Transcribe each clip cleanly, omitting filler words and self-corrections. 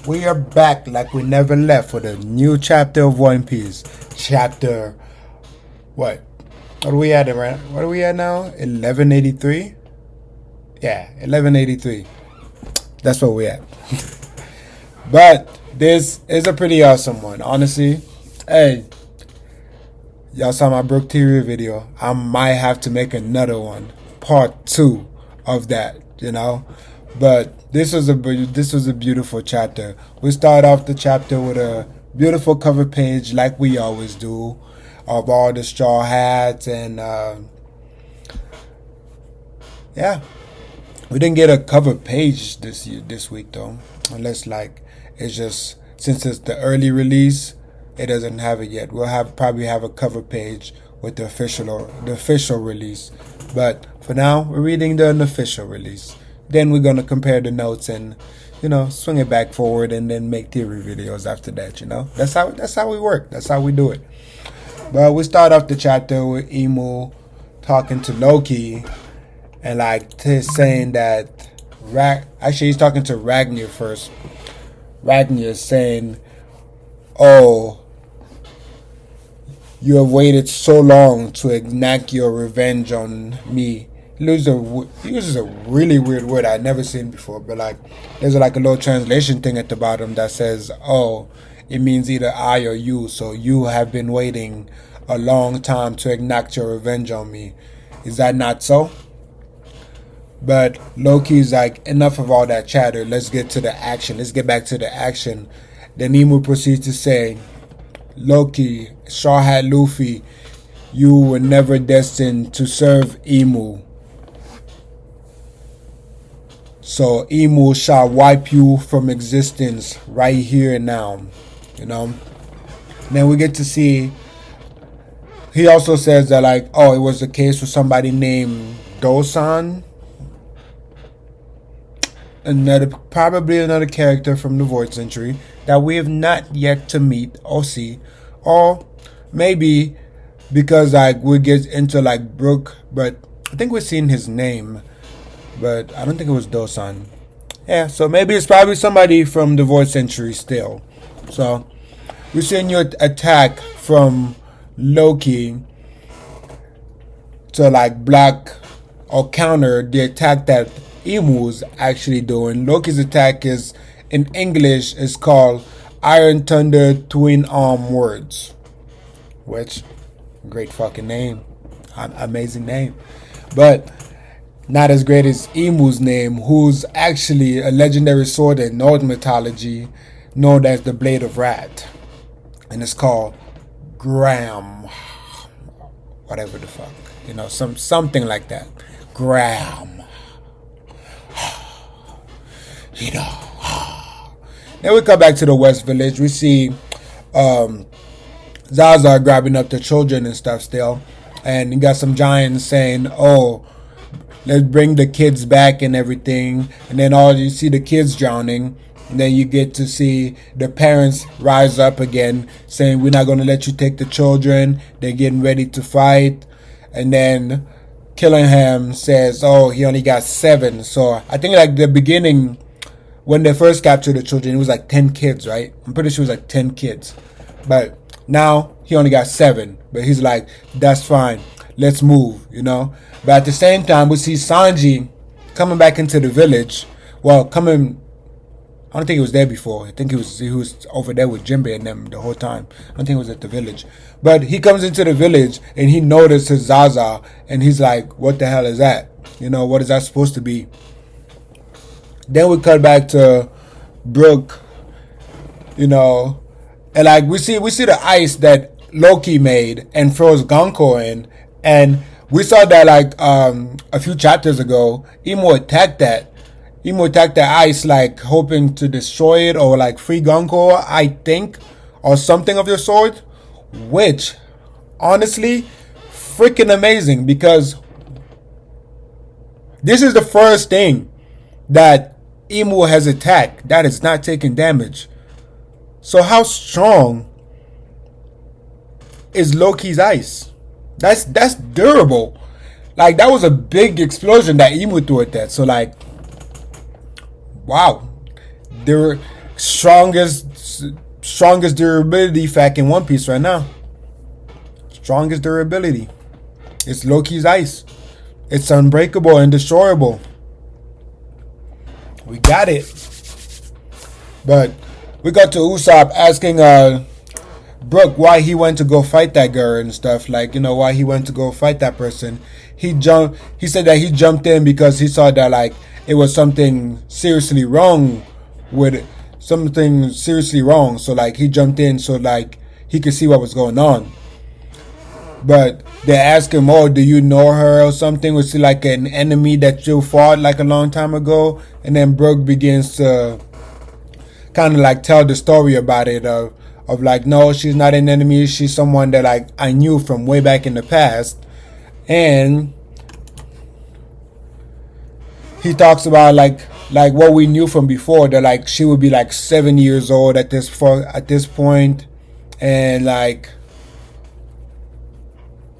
We are back like we never left with a new chapter of One Piece. Chapter what? What are we at right? What are we at now? 1183? Yeah, 1183. That's what we're at. But this is a pretty awesome one, honestly. Hey, y'all saw my Brook Theory video. I might have to make another one, part 2 of that, you know. But this was a beautiful chapter. We start off the chapter with a beautiful cover page, like we always do, of all the straw hats and yeah. We didn't get a cover page this week though, unless like it's just since it's the early release, it doesn't have it yet. We'll probably have a cover page with the official release, but for now we're reading the unofficial release. Then we're gonna compare the notes and, you know, swing it back forward and then make theory videos after that. You know, that's how we work. That's how we do it. But we start off the chapter with Emu talking to Loki and like saying that actually he's talking to Ragnar first. Ragnar is saying, "Oh, you have waited so long to enact your revenge on me." He uses a really weird word I'd never seen before, but like there's like a little translation thing at the bottom that says, "Oh, it means either I or you, so you have been waiting a long time to enact your revenge on me. Is that not so?" But Loki's like, enough of all that chatter, let's get to the action. Let's get back to the action. Then Emu proceeds to say, "Loki, Straw Hat Luffy, you were never destined to serve Emu. So Emu shall wipe you from existence right here and now." You know? Then we get to see, he also says that like, oh, it was the case with somebody named Dosan. Probably another character from the Void Century that we have not yet to meet or see. Or maybe because like we get into like Brook, but I think we've seen his name. But I don't think it was Dosan. Yeah, so maybe it's probably somebody from the Void Century still. So we're seeing your attack from Loki to like block or counter the attack that Emu's actually doing. Loki's attack is, in English, is called Iron Thunder Twin Arm Words. Which, great fucking name. Amazing name. But not as great as Emu's name, who's actually a legendary sword in Norse mythology known as the Blade of Rat. And it's called Graham. Whatever the fuck. You know, something like that. Graham. You know. Then we come back to the West Village. We see Zaza grabbing up the children and stuff still. And you got some giants saying, "Oh, let's bring the kids back and everything." And then you see the kids drowning. And then you get to see the parents rise up again, saying, "We're not going to let you take the children." They're getting ready to fight. And then Killingham says, "Oh, he only got 7. So I think like the beginning, when they first captured the children, it was like 10 kids, right? I'm pretty sure it was like 10 kids. But now he only got 7. But he's like, "That's fine. Let's move," you know? But at the same time, we see Sanji coming back into the village. Well, I don't think he was there before. I think he was over there with Jinbei and them the whole time. I don't think he was at the village. But he comes into the village and he notices Zaza and he's like, "What the hell is that? You know, what is that supposed to be?" Then we cut back to Brook, you know, and like we see the ice that Loki made and froze Gonko in, and we saw that like a few chapters ago, Emo attacked that ice, like hoping to destroy it or like free Gonko, I think, or something of the sort, which honestly freaking amazing, because this is the first thing that Emu has attacked that is not taking damage. So how strong is Loki's ice? That's durable. Like that was a big explosion that Emu threw at that. So like, wow, strongest strongest durability fact in One Piece right now. Strongest durability. It's Loki's ice. It's unbreakable and destroyable. We got it. But we got to Usopp asking Brook why he went to go fight that girl and stuff, like, why he went to go fight that person. He said that he jumped in because he saw that, like, it was something seriously wrong with it. Something seriously wrong. So, like, he jumped in so, like, he could see what was going on. But they ask him, oh, do you know her or something? Was she like an enemy that you fought like a long time ago? And then Brook begins to kind of like tell the story about it of like, no, she's not an enemy. She's someone that, like, I knew from way back in the past. And he talks about like what we knew from before, that, like, she would be like 7 years old at this point, and like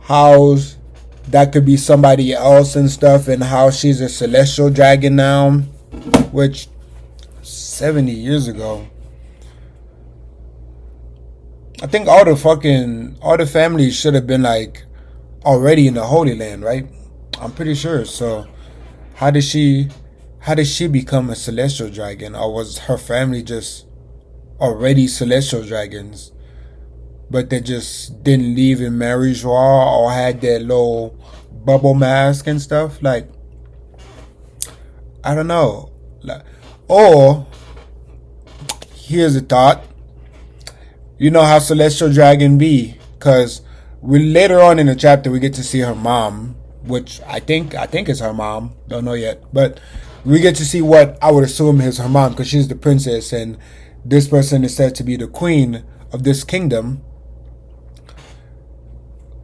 how that could be somebody else and stuff, and how she's a celestial dragon now, which 70 years ago. I think all the families should have been, like, already in the Holy Land, right? I'm pretty sure. So how did she become a celestial dragon? Or was her family just already celestial dragons, but they just didn't leave in Mary Joie or had that little bubble mask and stuff? Like, I don't know. Or here's a thought. You know how celestial dragon be, because later on in the chapter we get to see her mom, which I think is her mom. Don't know yet, but we get to see what I would assume is her mom, because she's the princess, and this person is said to be the queen of this kingdom.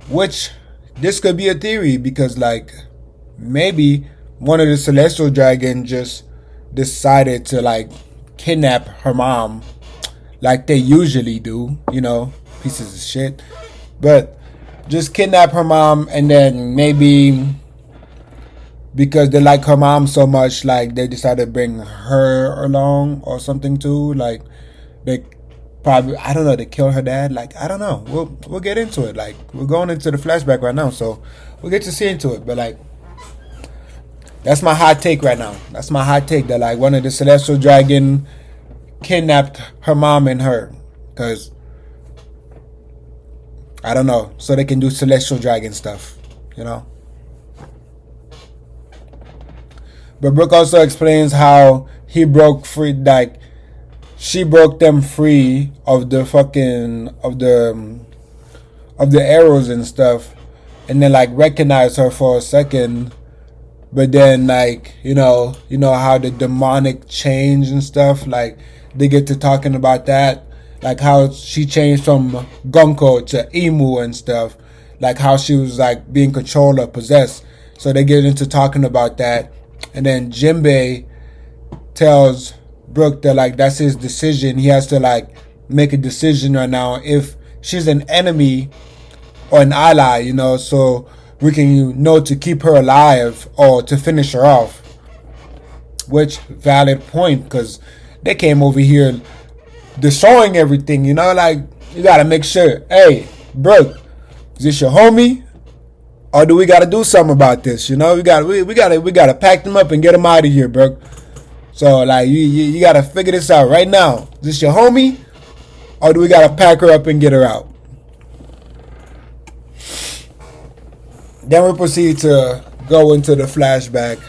Which this could be a theory, because, like, maybe one of the celestial dragons just decided to, like, kidnap her mom, like they usually do, pieces of shit. But just kidnap her mom, and then maybe because they like her mom so much, like, they decided to bring her along or something too. Like, they probably, I don't know, they kill her dad. Like, I don't know. We'll get into it. Like, we're going into the flashback right now, so we'll get to see into it. But, like, that's my hot take right now. That's my hot take, that, like, one of the celestial dragon kidnapped her mom and her, because I don't know, so they can do celestial dragon stuff, But Brook also explains how he broke free, like, she broke them free of the fucking of the arrows and stuff, and then, like, recognized her for a second. But then, like, you know how the demonic change and stuff, like, they get to talking about that, like how she changed from Gunko to Emu and stuff, like how she was, like, being controlled or possessed. So they get into talking about that, and then Jinbei tells Brook that, like, that's his decision. He has to, like, make a decision right now if she's an enemy or an ally, so we can know to keep her alive or to finish her off. Which, valid point, because they came over here destroying everything, like, you gotta make sure, hey, Brook, is this your homie, or do we gotta do something about this? We gotta pack them up and get them out of here, Brook. So, like, you gotta figure this out right now. Is this your homie, or do we gotta pack her up and get her out? Then we proceed to go into the flashback,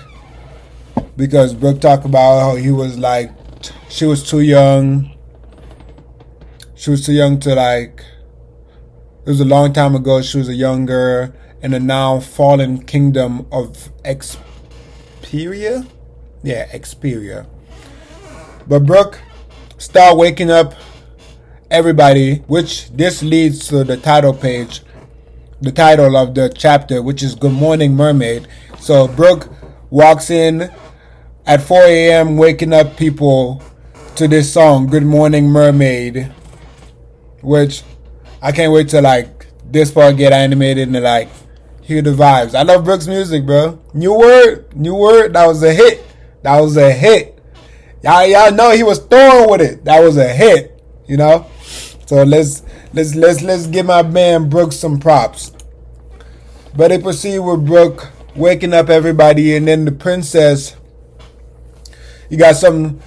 because Brook talked about how he was, like, she was too young. She was too young to, like, it was a long time ago. She was a young girl in the now fallen kingdom of Experia? Yeah, Experia. But Brook start waking up everybody, which this leads to the title page, the title of the chapter, which is Good Morning Mermaid. So Brook walks in at 4 a.m. waking up people to this song, Good Morning Mermaid, which I can't wait to, like, this part get animated and, like, hear the vibes. I love Brook's music, bro. New word, that was a hit. Y'all know he was throwing with it. That was a hit, you know. So let's give my man Brooke some props. But they proceed with Brooke waking up everybody, and then the princess. You got some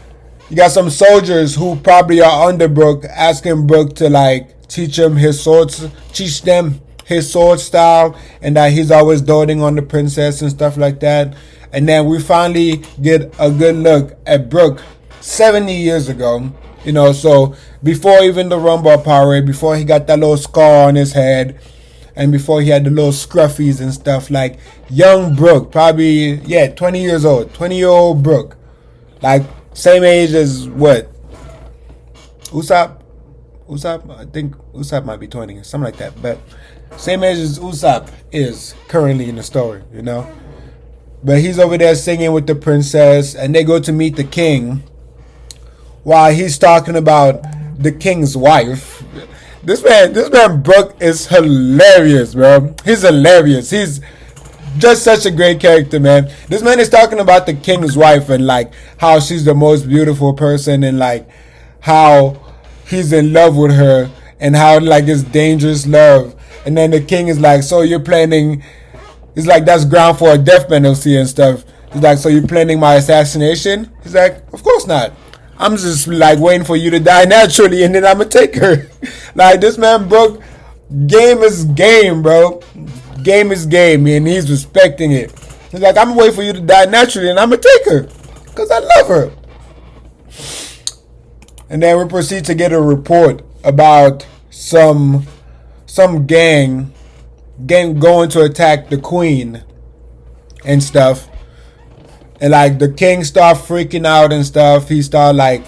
soldiers who probably are under Brooke, asking Brooke to like teach them his sword style, and that he's always doting on the princess and stuff like that. And then we finally get a good look at Brooke 70 years ago. You know, so before even the Rumble Parade, before he got that little scar on his head, and before he had the little scruffies and stuff, like young Brooke, probably, 20 years old, 20-year-old Brooke. Like, same age as what? Usopp? I think Usopp might be 20, something like that. But same age as Usopp is currently in the story, you know? But he's over there singing with the princess, and they go to meet the king while he's talking about the king's wife. This man Brooke is hilarious, bro. He's hilarious. He's just such a great character, man. This man is talking about the king's wife and like how she's the most beautiful person, and like how he's in love with her, and how like it's dangerous love. And then the king is like, so you're planning, he's like, that's ground for a death penalty and stuff. He's like, so you're planning my assassination? He's like, of course not. I'm just like waiting for you to die naturally, and then I'm gonna take her. Like, this man Brooke, game is game, bro. Game is game, and he's respecting it. He's like, I'm gonna wait for you to die naturally, and I'm gonna take her because I love her. And then we proceed to get a report about some gang going to attack the queen and stuff. And like the king start freaking out and stuff. He start like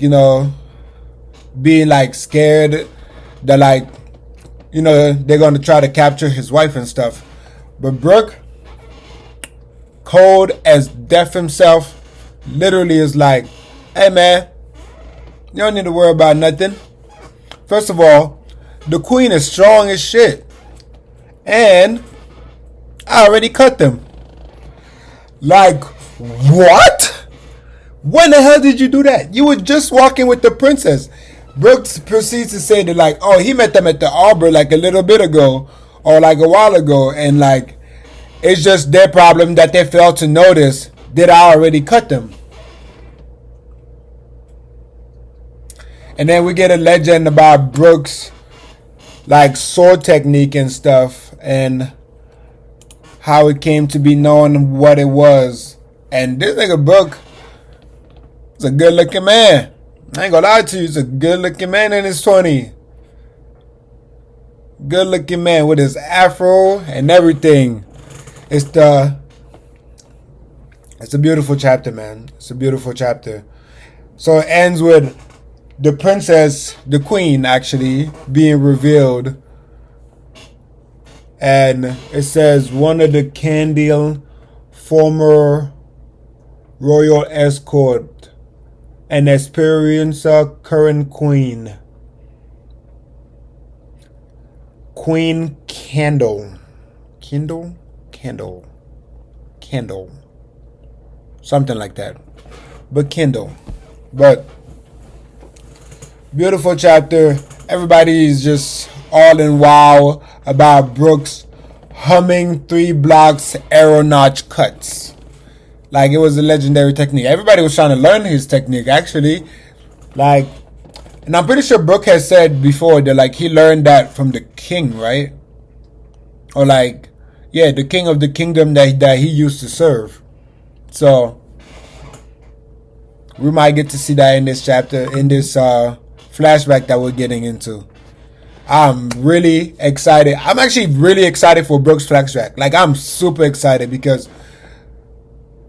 you know, being like scared that like, you know, they're gonna try to capture his wife and stuff. But Brooke, cold as death himself, literally is like, hey man, you don't need to worry about nothing. First of all, the queen is strong as shit, and I already cut them. Like, what? When the hell did you do that? You were just walking with the princess. Brooks proceeds to say that, like, oh, he met them at the arbor like a little bit ago, or like a while ago, and like, it's just their problem that they failed to notice that I already cut them. And then we get a legend about Brooks, like, sword technique and stuff, and how it came to be known what it was. And this nigga Brooke is a good looking man. I ain't gonna lie to you, he's a good looking man in his 20s. Good looking man with his afro and everything. It's a beautiful chapter, man. It's a beautiful chapter. So it ends with the princess, the queen actually, being revealed. And it says, one of the Candle former royal escort and experiencer current queen. Queen Candle. Candle. Something like that. But Kindle. But beautiful chapter. Everybody is just all in wow about Brooks humming 3 blocks arrow notch cuts. Like, it was a legendary technique. Everybody was trying to learn his technique, actually. Like, and I'm pretty sure Brooke has said before that, like, he learned that from the king, right? Or like, yeah, the king of the kingdom that he used to serve. So we might get to see that in this chapter, in this flashback that we're getting into. I'm really excited. I'm actually really excited for Brooks' flashback. Like, I'm super excited because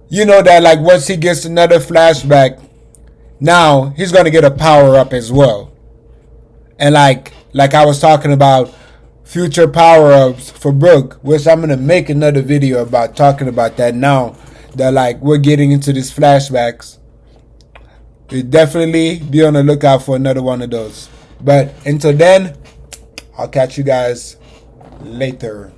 you know that, like, once he gets another flashback, now he's going to get a power up as well. And like I was talking about future power ups for Brooke, which I'm going to make another video about talking about that now that, like, we're getting into these flashbacks. You'll definitely be on the lookout for another one of those. But until then, I'll catch you guys later.